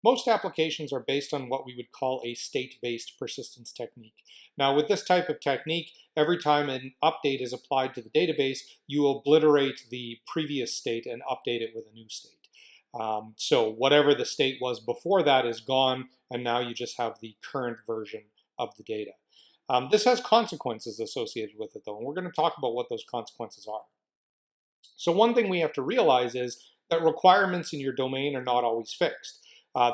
Most applications are based on what we would call a state-based persistence technique. Now, with this type of technique, every time an update is applied to the database, you obliterate the previous state and update it with a new state. So whatever the state was before that is gone, and now you just have the current version of the data. This has consequences associated with it, though, and we're going to talk about what those consequences are. So one thing we have to realize is that requirements in your domain are not always fixed.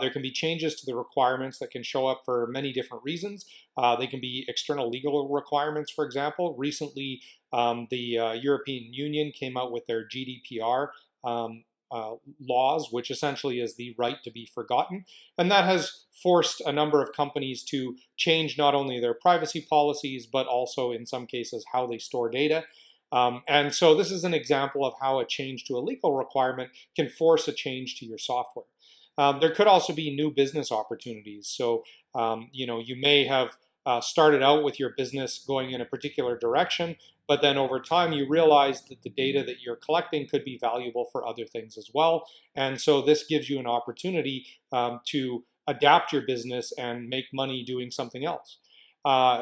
There can be changes to the requirements that can show up for many different reasons. They can be external legal requirements, for example. Recently, the European Union came out with their GDPR laws, which essentially is the right to be forgotten. And that has forced a number of companies to change not only their privacy policies, but also in some cases how they store data. And so this is an example of how a change to a legal requirement can force a change to your software. There could also be new business opportunities. So, you may have started out with your business going in a particular direction, but then over time you realize that the data that you're collecting could be valuable for other things as well. And so this gives you an opportunity to adapt your business and make money doing something else.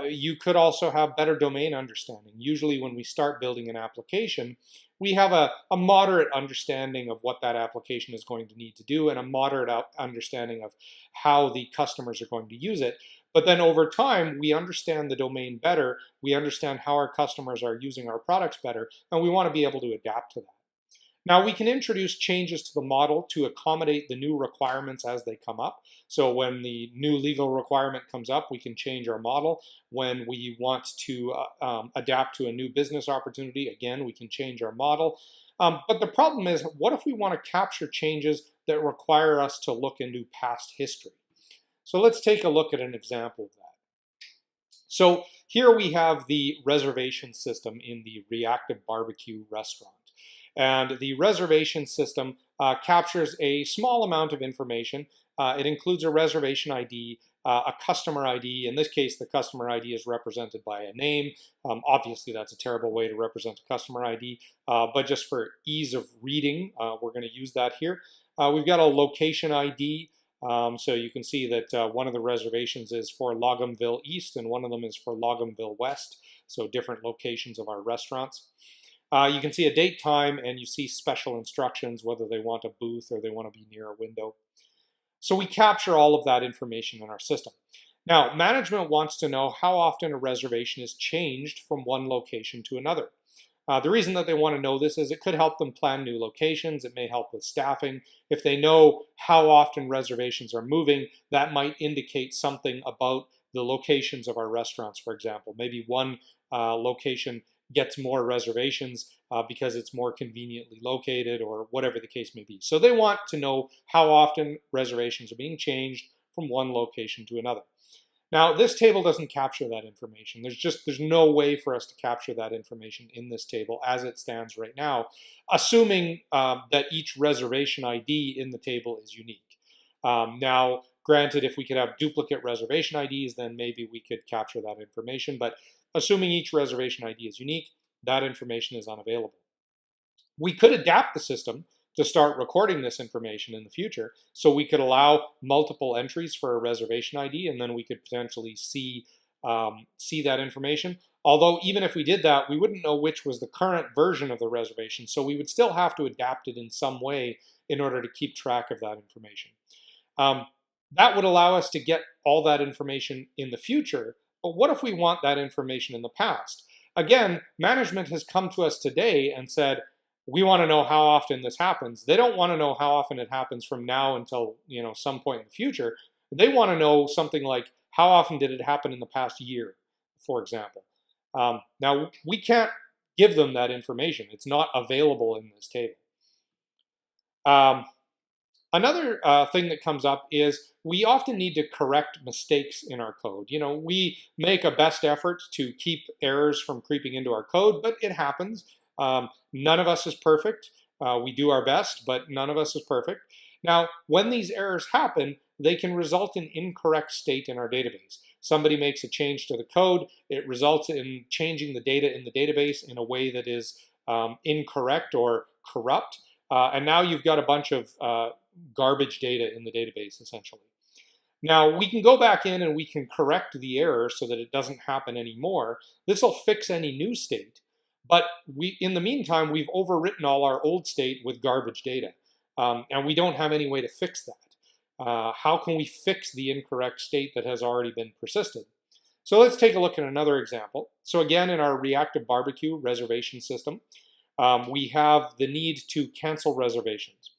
You could also have better domain understanding. Usually when we start building an application, we have a moderate understanding of what that application is going to need to do and a moderate understanding of how the customers are going to use it. But then over time, we understand the domain better, we understand how our customers are using our products better, and we want to be able to adapt to that. Now we can introduce changes to the model to accommodate the new requirements as they come up. So when the new legal requirement comes up, we can change our model. When we want to adapt to a new business opportunity, again, we can change our model. But the problem is, what if we want to capture changes that require us to look into past history? So let's take a look at an example of that. So here we have the reservation system in the Reactive Barbecue restaurant. And the reservation system captures a small amount of information. It includes a reservation ID, a customer ID. In this case, the customer ID is represented by a name. Obviously, that's a terrible way to represent a customer ID, but just for ease of reading, we're going to use that here. We've got a location ID. So you can see that one of the reservations is for Loghamville East and one of them is for Loghamville West, so different locations of our restaurants. You can see a date, time, and you see special instructions, whether they want a booth or they want to be near a window. So we capture all of that information in our system. Now, management wants to know how often a reservation is changed from one location to another. The reason that they want to know this is it could help them plan new locations. It may help with staffing. If they know how often reservations are moving, that might indicate something about the locations of our restaurants, for example. Maybe one location gets more reservations because it's more conveniently located or whatever the case may be. So they want to know how often reservations are being changed from one location to another. Now, this table doesn't capture that information. There's no way for us to capture that information in this table as it stands right now, assuming that each reservation ID in the table is unique. Now, granted, if we could have duplicate reservation IDs, then maybe we could capture that information, but assuming each reservation ID is unique, that information is unavailable. We could adapt the system to start recording this information in the future, so we could allow multiple entries for a reservation ID, and then we could potentially see that information. Although even if we did that, we wouldn't know which was the current version of the reservation, so we would still have to adapt it in some way in order to keep track of that information. That would allow us to get all that information in the future, but what if we want that information in the past? Again, management has come to us today and said, we want to know how often this happens. They don't want to know how often it happens from now until some point in the future. They want to know something like, how often did it happen in the past year, for example. Now, we can't give them that information. It's not available in this table. Another thing that comes up is we often need to correct mistakes in our code. We make a best effort to keep errors from creeping into our code, but it happens. None of us is perfect. We do our best, but none of us is perfect. Now, when these errors happen, they can result in incorrect state in our database. Somebody makes a change to the code. It results in changing the data in the database in a way that is incorrect or corrupt. And now you've got a bunch of garbage data in the database, essentially. Now, we can go back in and we can correct the error so that it doesn't happen anymore. This will fix any new state. But in the meantime, we've overwritten all our old state with garbage data. And we don't have any way to fix that. How can we fix the incorrect state that has already been persisted? So let's take a look at another example. So again, in our reactive barbecue reservation system, we have the need to cancel reservations.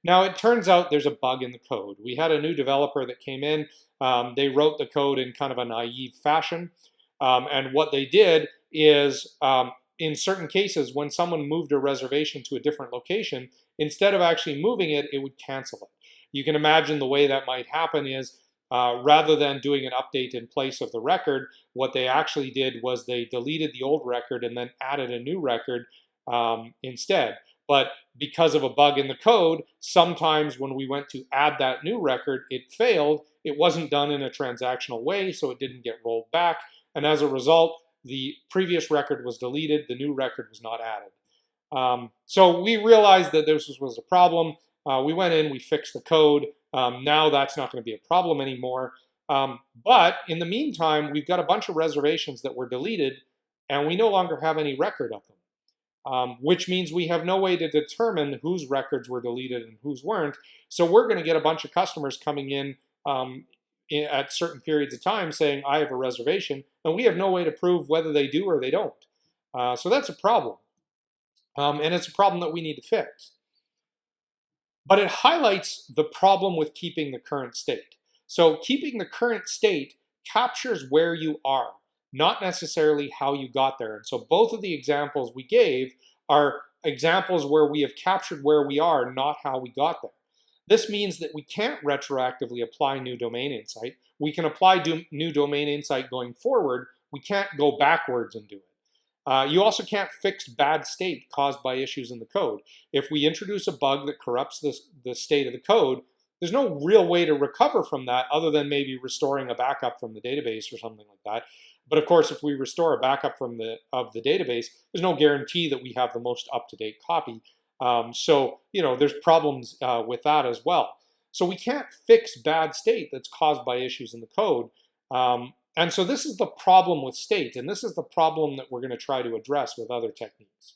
Now, it turns out there's a bug in the code. We had a new developer that came in. They wrote the code in kind of a naive fashion. And what they did is, in certain cases, when someone moved a reservation to a different location, instead of actually moving it, it would cancel it. You can imagine the way that might happen is, rather than doing an update in place of the record, what they actually did was they deleted the old record and then added a new record instead. But because of a bug in the code, sometimes when we went to add that new record, it failed. It wasn't done in a transactional way, so it didn't get rolled back. And as a result, the previous record was deleted, the new record was not added. So we realized that this was a problem. We went in, we fixed the code. Now that's not going to be a problem anymore. But in the meantime, we've got a bunch of reservations that were deleted, and we no longer have any record of them. Which means we have no way to determine whose records were deleted and whose weren't. So we're going to get a bunch of customers coming in at certain periods of time saying, I have a reservation, and we have no way to prove whether they do or they don't. So that's a problem. And it's a problem that we need to fix. But it highlights the problem with keeping the current state. So keeping the current state captures where you are, not necessarily how you got there. And so both of the examples we gave are examples where we have captured where we are, not how we got there. This means that we can't retroactively apply new domain insight. We can apply new domain insight going forward. We can't go backwards and do it. You also can't fix bad state caused by issues in the code. If we introduce a bug that corrupts the state of the code, there's no real way to recover from that other than maybe restoring a backup from the database or something like that. But of course, if we restore a backup of the database, there's no guarantee that we have the most up-to-date copy. So, there's problems with that as well. So we can't fix bad state that's caused by issues in the code. And so this is the problem with state, and this is the problem that we're going to try to address with other techniques.